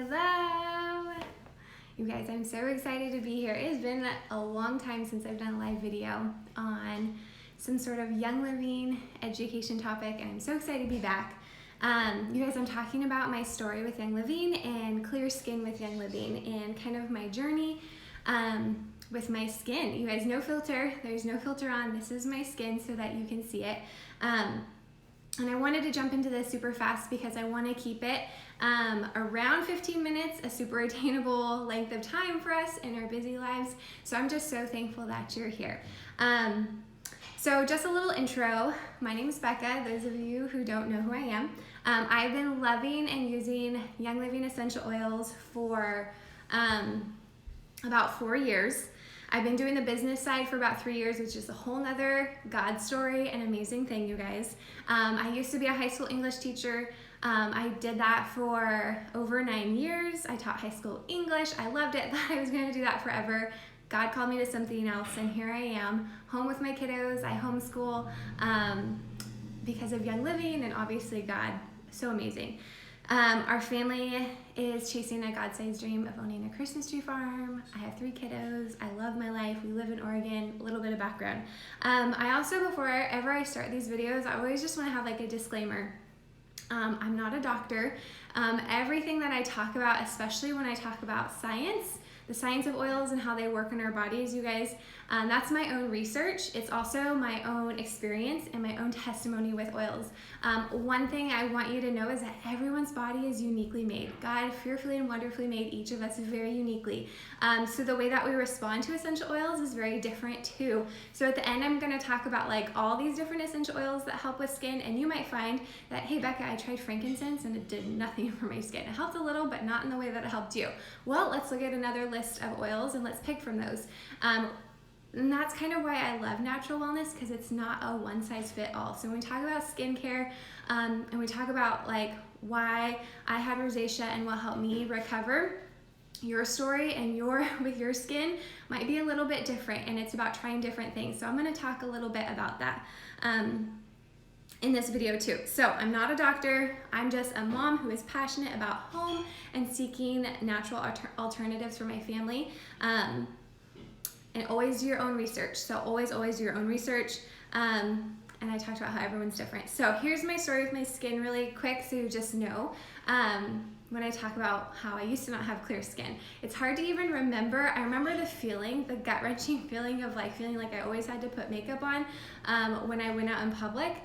Hello! You guys, I'm so excited to be here. It has been a long time since I've done a live video on some sort of young living education topic, and I'm so excited to be back. You guys, I'm talking about my story with Young Living and clear skin with Young Living and kind of my journey with my skin. You guys, no filter. There's no filter on. This is my skin so that you can see it. And I wanted to jump into this super fast because I want to keep it around 15 minutes, a super attainable length of time for us in our busy lives. So I'm just so thankful that you're here. So just a little intro. My name is Becca, those of you who don't know who I am. I've been loving and using Young Living essential oils for about 4 years. I've been doing the business side for about 3 years, which is a whole nother God story, an amazing thing, you guys. I used to be a high school English teacher. I did that for over 9 years. I taught high school English. I loved it. Thought I was going to do that forever. God called me to something else, and here I am, home with my kiddos. I homeschool because of Young Living, and obviously God, so amazing. Our family is chasing a God-sized dream of owning a Christmas tree farm. I have 3 kiddos. I love my life. We live in Oregon. A little bit of background. I also, before ever I start these videos, I always just want to have like a disclaimer. I'm not a doctor. Everything that I talk about, especially when I talk about science, the science of oils and how they work in our bodies, you guys, that's my own research. It's also my own experience and my own testimony with oils. One thing I want you to know is that everyone's body is uniquely made. God fearfully and wonderfully made each of us very uniquely. So the way that we respond to essential oils is very different too. So at the end, I'm gonna talk about like all these different essential oils that help with skin, and you might find that, hey Becca, I tried frankincense and it did nothing for my skin. It helped a little, but not in the way that it helped you. Well, let's look at another list of oils and let's pick from those. And that's kind of why I love natural wellness, because it's not a one size fit all. So when we talk about skincare and we talk about like why I had rosacea and what helped me recover, your story and with your skin might be a little bit different, and it's about trying different things. So I'm going to talk a little bit about that in this video too. So I'm not a doctor. I'm just a mom who is passionate about home and seeking natural alternatives for my family. And always do your own research. So always do your own research. And I talked about how everyone's different. So here's my story with my skin really quick, so you just know. When I talk about how I used to not have clear skin, it's hard to even remember. I remember the feeling, the gut-wrenching feeling of like feeling like I always had to put makeup on when I went out in public.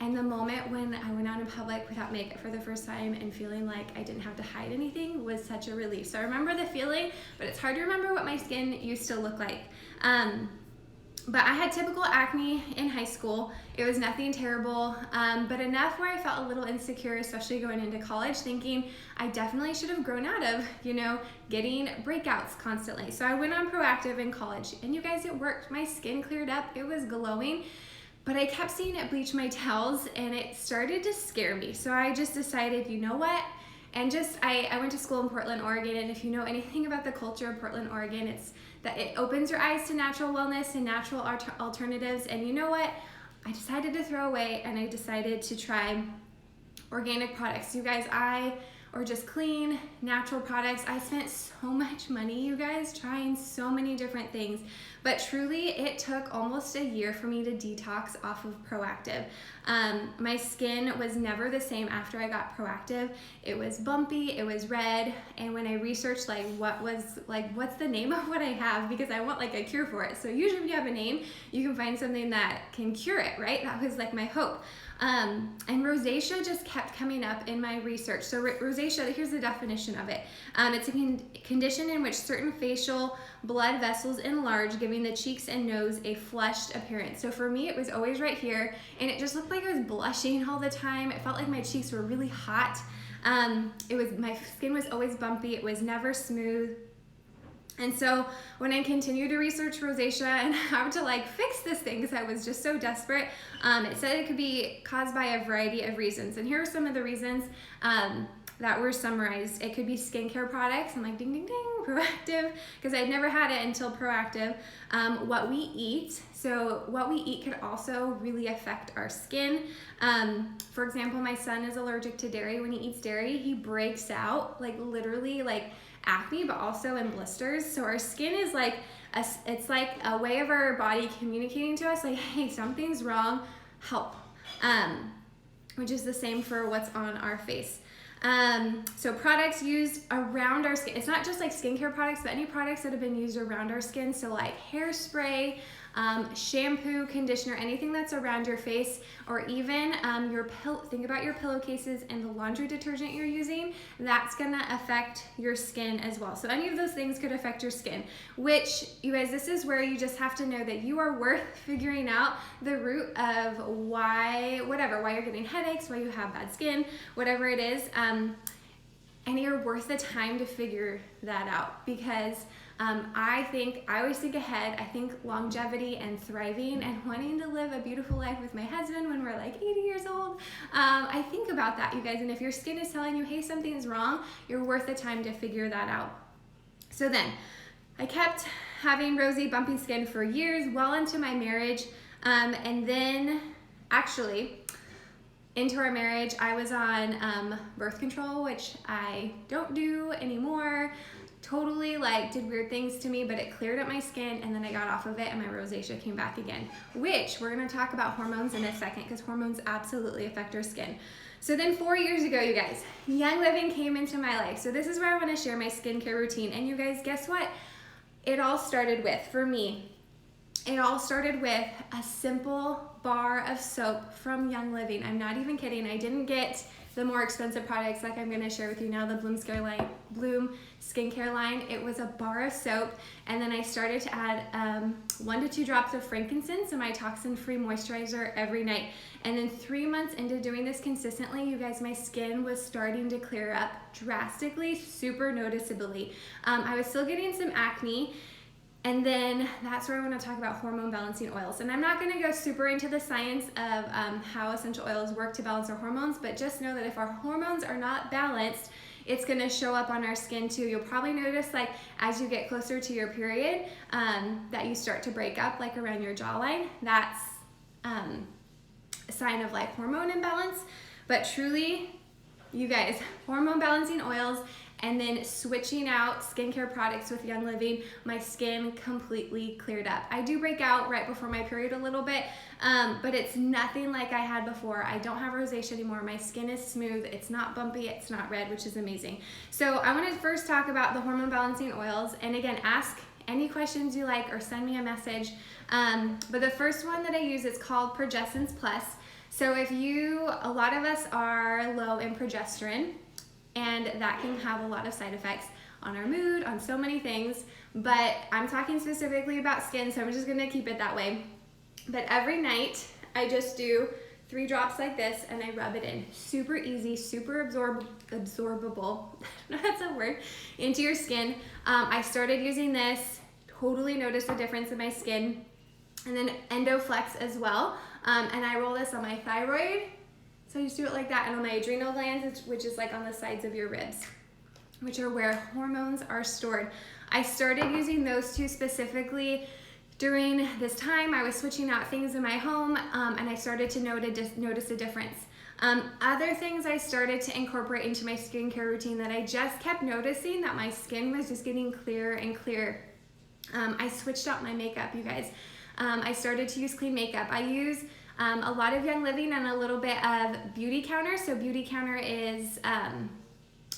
And the moment when I went out in public without makeup for the first time and feeling like I didn't have to hide anything was such a relief. So I remember the feeling, but it's hard to remember what my skin used to look like. But I had typical acne in high school. It was nothing terrible, but enough where I felt a little insecure, especially going into college, thinking I definitely should have grown out of, getting breakouts constantly. So I went on Proactive in college, and you guys, it worked. My skin cleared up. It was glowing. But I kept seeing it bleach my towels, and it started to scare me. So I just decided, you know what? And I went to school in Portland, Oregon, and if you know anything about the culture of Portland, Oregon, it's that it opens your eyes to natural wellness and natural alternatives. And you know what? I decided to throw away, and I decided to try organic products. You guys, or just clean, natural products. I spent so much money, you guys, trying so many different things. But truly, it took almost a year for me to detox off of Proactive. My skin was never the same after I got Proactive. It was bumpy, it was red, and when I researched what's the name of what I have, because I want like a cure for it. So usually when you have a name, you can find something that can cure it, right? That was like my hope. And rosacea just kept coming up in my research. So rosacea, here's the definition of it. It's a condition in which certain facial blood vessels enlarge, giving the cheeks and nose a flushed appearance. So for me, it was always right here, and it just looked like I was blushing all the time. It felt like my cheeks were really hot. My skin was always bumpy. It was never smooth. And so when I continued to research rosacea and how to fix this thing, because I was just so desperate, it said it could be caused by a variety of reasons. And here are some of the reasons. that were summarized. It could be skincare products. I'm like, ding, ding, ding, proactive, because I'd never had it until proactive. What we eat. So what we eat could also really affect our skin. For example, my son is allergic to dairy. When he eats dairy, he breaks out, like literally like acne, but also in blisters. So our skin is like, it's like a way of our body communicating to us, like, hey, something's wrong, help. Which is the same for what's on our face. So products used around our skin, it's not just like skincare products, but any products that have been used around our skin. So like hairspray, shampoo, conditioner, anything that's around your face, or even think about your pillowcases and the laundry detergent you're using. That's gonna affect your skin as well. So any of those things could affect your skin, which, you guys, this is where you just have to know that you are worth figuring out the root of why you're getting headaches, why you have bad skin, whatever it is. And you're worth the time to figure that out, because I always think ahead. I think longevity and thriving and wanting to live a beautiful life with my husband when we're like 80 years old. I think about that, you guys. And if your skin is telling you, hey, something's wrong, you're worth the time to figure that out. So then I kept having rosy, bumpy skin for years, well into my marriage. And then actually, into our marriage, I was on birth control, which I don't do anymore. Totally like did weird things to me, but it cleared up my skin, and then I got off of it and my rosacea came back again, which we're gonna talk about hormones in a second, because hormones absolutely affect our skin. So then 4 years ago, you guys, Young Living came into my life. So this is where I wanna share my skincare routine. And you guys, guess what? It all started with, for me, it all started with a simple bar of soap from Young Living. I'm not even kidding. I didn't get the more expensive products like I'm gonna share with you now, the Bloom skincare line. It was a bar of soap, and then I started to add 1 to 2 drops of frankincense in my toxin-free moisturizer every night. And then 3 months into doing this consistently, you guys, my skin was starting to clear up drastically, super noticeably. I was still getting some acne. And then that's where I want to talk about hormone balancing oils. And I'm not going to go super into the science of how essential oils work to balance our hormones, but just know that if our hormones are not balanced, it's going to show up on our skin too. You'll probably notice, like, as you get closer to your period, that you start to break up, like around your jawline. That's a sign of like hormone imbalance. But truly, you guys, hormone balancing oils, and then switching out skincare products with Young Living, my skin completely cleared up. I do break out right before my period a little bit, but it's nothing like I had before. I don't have rosacea anymore. My skin is smooth. It's not bumpy. It's not red, which is amazing. So I want to first talk about the hormone balancing oils. And again, ask any questions you like or send me a message. But the first one that I use is called Progessence Plus. So a lot of us are low in progesterone, and that can have a lot of side effects on our mood, on so many things, but I'm talking specifically about skin, so I'm just gonna keep it that way. But every night, I just do 3 drops like this, and I rub it in. Super easy, super absorbable, that's a word, into your skin. I started using this, totally noticed a difference in my skin, and then EndoFlex as well, and I roll this on my thyroid. So I just do it like that, and on my adrenal glands, which is like on the sides of your ribs, which are where hormones are stored. I started using those 2 specifically during this time. I was switching out things in my home, and I started to notice a difference. Other things I started to incorporate into my skincare routine that I just kept noticing that my skin was just getting clearer and clearer. I switched out my makeup, you guys. I started to use clean makeup. I use a lot of Young Living and a little bit of Beauty Counter. So Beauty Counter is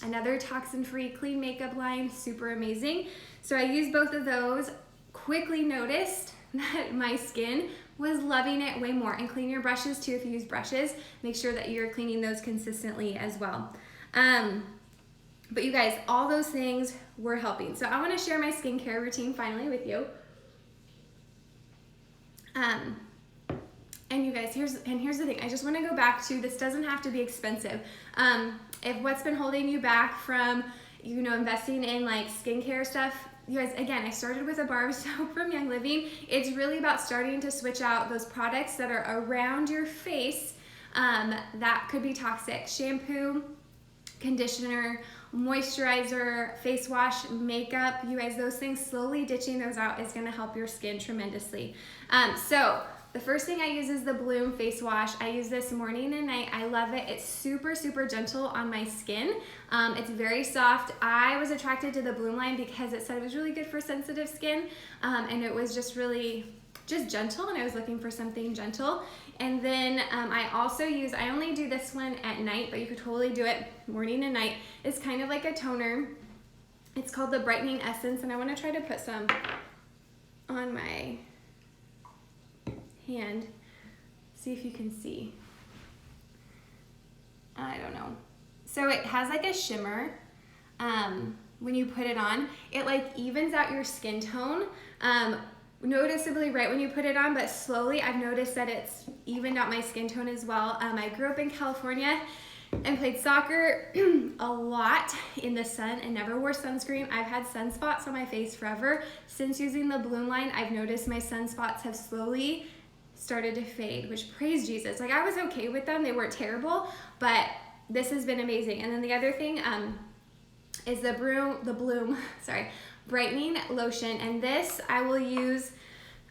another toxin-free clean makeup line, super amazing. So I used both of those, quickly noticed that my skin was loving it way more. And clean your brushes too if you use brushes. Make sure that you're cleaning those consistently as well. But you guys, all those things were helping. So I want to share my skincare routine finally with you. And you guys, here's the thing. I just want to go back to, this doesn't have to be expensive. If what's been holding you back from, investing in like skincare stuff, you guys, again, I started with a bar of soap from Young Living. It's really about starting to switch out those products that are around your face that could be toxic. Shampoo, conditioner, moisturizer, face wash, makeup. You guys, those things, slowly ditching those out is gonna help your skin tremendously. So the first thing I use is the Bloom face wash. I use this morning and night. I love it. It's super, super gentle on my skin. It's very soft. I was attracted to the Bloom line because it said it was really good for sensitive skin, and it was just really gentle, and I was looking for something gentle. And then I also use, I only do this one at night, but you could totally do it morning and night. It's kind of like a toner. It's called the Brightening Essence, and I want to try to put some on my hand, see if you can see. I don't know. So it has like a shimmer. When you put it on, it like evens out your skin tone noticeably right when you put it on, but slowly I've noticed that it's evened out my skin tone as well. I grew up in California and played soccer a lot in the sun and never wore sunscreen. I've had sunspots on my face forever. Since using the Bloom line, I've noticed my sunspots have slowly started to fade, which praise Jesus. Like, I was okay with them. They weren't terrible, but this has been amazing. And then the other thing is the Bloom brightening lotion. And this I will use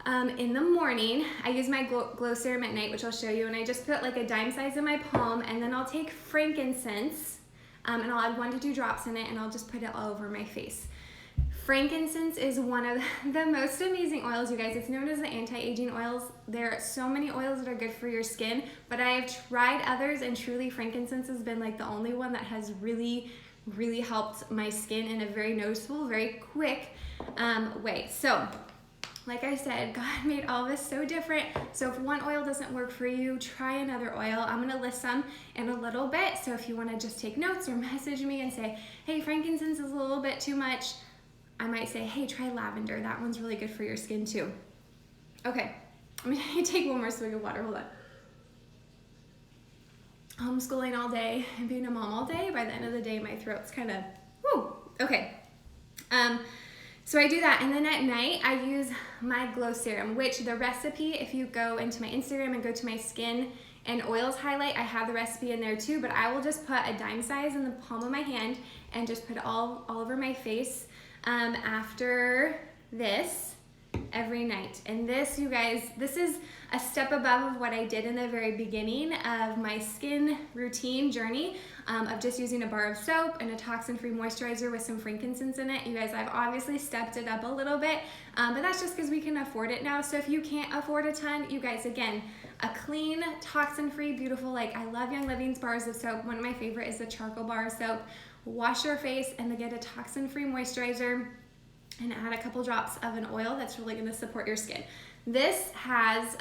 in the morning. I use my glow serum at night, which I'll show you. And I just put like a dime size in my palm, and then I'll take frankincense and I'll add 1 to 2 drops in it, and I'll just put it all over my face. Frankincense is one of the most amazing oils, you guys. It's known as the anti-aging oils. There are so many oils that are good for your skin, but I have tried others, and truly frankincense has been like the only one that has really helped my skin in a very noticeable, very quick way. So like I said, God made all of us so different. So if one oil doesn't work for you, try another oil. I'm gonna list some in a little bit. So if you wanna just take notes or message me and say, hey, frankincense is a little bit too much, I might say, hey, try lavender. That one's really good for your skin too. Okay, I'm gonna take one more swig of water, hold on. Homeschooling all day and being a mom all day, by the end of the day, my throat's kind of, whoo, okay. So I do that, and then at night, I use my glow serum, which the recipe, if you go into my Instagram and go to my skin and oils highlight, I have the recipe in there too, but I will just put a dime size in the palm of my hand and just put it all over my face after this every night. And this, you guys, this is a step above of what I did in the very beginning of my skin routine journey of just using a bar of soap and a toxin-free moisturizer with some frankincense in it. You guys, I've obviously stepped it up a little bit, but that's just because we can afford it now. So if you can't afford a ton, you guys, again, a clean, toxin-free, beautiful, like I love Young Living's bars of soap. One of my favorite is the charcoal bar of soap. Wash your face and then get a toxin-free moisturizer and add a couple drops of an oil that's really going to support your skin. This has,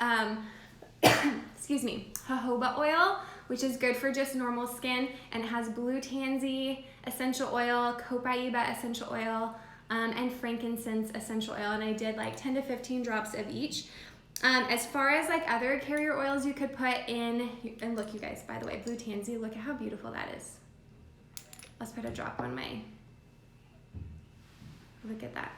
excuse me, jojoba oil, which is good for just normal skin, and it has blue tansy essential oil, copaiba essential oil, and frankincense essential oil, and I did like 10 to 15 drops of each. As far as like other carrier oils you could put in, and look, you guys, by the way, blue tansy, look at how beautiful that is. Let's put a drop on my, look at that.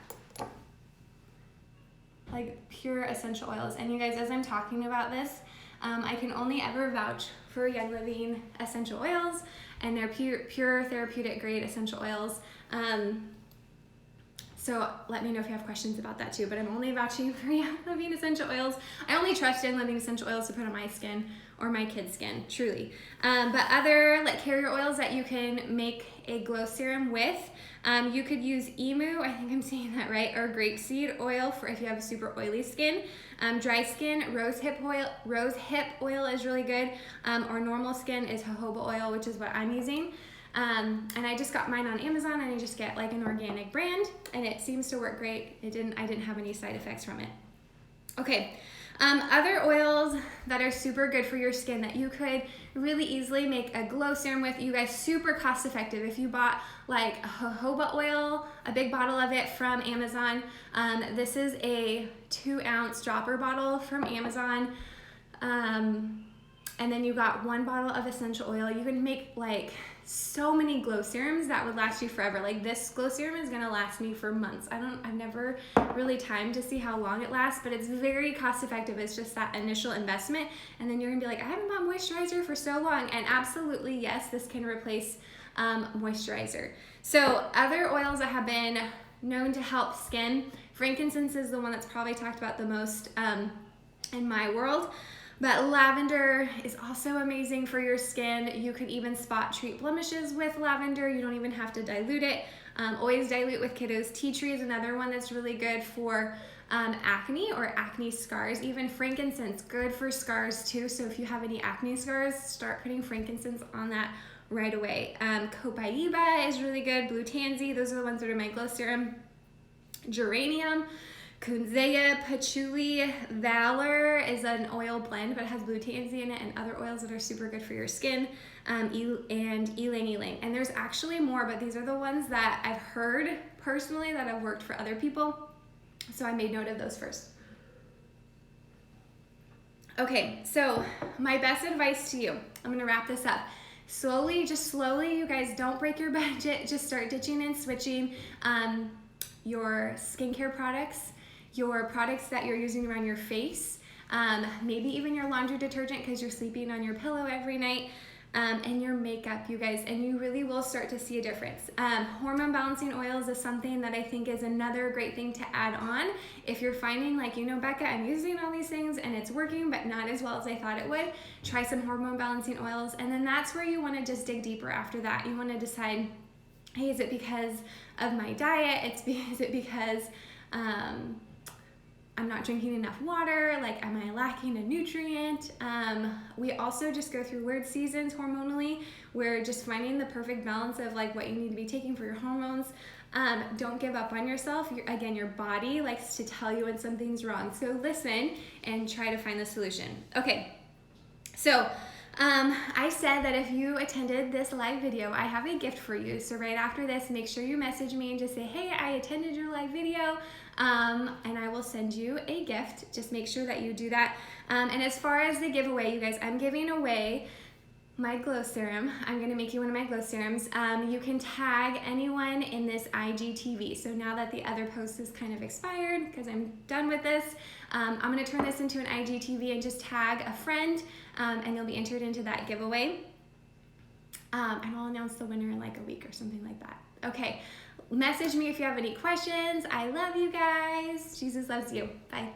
Like pure essential oils. And you guys, as I'm talking about this, I can only ever vouch for Young Living essential oils, and they're pure therapeutic grade essential oils. So let me know if you have questions about that too, but I'm only vouching for Young Living essential oils. I only trust Young Living essential oils to put on my skin or my kids' skin, truly. But other like carrier oils that you can make a glow serum with, you could use emu, I think I'm saying that right, or grapeseed oil for if you have a super oily skin. Dry skin, rose hip oil is really good, or normal skin is jojoba oil, which is what I'm using. And I just got mine on Amazon, and I just get like an organic brand, and it seems to work great. I didn't have any side effects from it. Okay, other oils that are super good for your skin that you could really easily make a glow serum with, you guys, super cost effective. If you bought like a jojoba oil, a big bottle of it from Amazon, this is a 2-ounce dropper bottle from Amazon, and then you got 1 bottle of essential oil. You can make like so many glow serums that would last you forever. Like this glow serum is gonna last me for months. I've never really timed to see how long it lasts, but it's very cost effective. It's just that initial investment, and then you're gonna be like, I haven't bought moisturizer for so long. And absolutely, yes, this can replace moisturizer. So other oils that have been known to help skin, frankincense is the one that's probably talked about the most in my world. But lavender is also amazing for your skin. You could even spot treat blemishes with lavender. You don't even have to dilute it. Always dilute with kiddos. Tea tree is another one that's really good for acne or acne scars. Even frankincense, good for scars too. So if you have any acne scars, start putting frankincense on that right away. Copaiba is really good. Blue tansy, those are the ones that are my glow serum. Geranium, Kunzea, Patchouli, Valor is an oil blend, but it has blue tansy in it and other oils that are super good for your skin, and ylang ylang. And there's actually more, but these are the ones that I've heard personally that have worked for other people. So I made note of those first. Okay, so my best advice to you, I'm gonna wrap this up. Slowly, you guys, don't break your budget. Just start ditching and switching your skincare products, your products that you're using around your face, maybe even your laundry detergent because you're sleeping on your pillow every night, and your makeup, you guys, and you really will start to see a difference. Hormone balancing oils is something that I think is another great thing to add on. If you're finding like, you know, Becca, I'm using all these things and it's working, but not as well as I thought it would, try some hormone balancing oils. And then that's where you want to just dig deeper after that. You want to decide, hey, is it because of my diet? Is it because I'm not drinking enough water? Like, am I lacking a nutrient? We also just go through weird seasons hormonally. We're just finding the perfect balance of like what you need to be taking for your hormones. Don't give up on yourself. Again, your body likes to tell you when something's wrong. So listen and try to find the solution. Okay, so I said that if you attended this live video, I have a gift for you. So right after this, make sure you message me and just say, hey, I attended your live video, and I will send you a gift. Just make sure that you do that. And as far as the giveaway, you guys, I'm giving away my glow serum. I'm going to make you one of my glow serums. You can tag anyone in this IGTV. So now that the other post is kind of expired because I'm done with this, I'm going to turn this into an IGTV and just tag a friend, and you'll be entered into that giveaway. And I'll announce the winner in like a week or something like that. Okay, message me if you have any questions. I love you guys. Jesus loves you. Bye.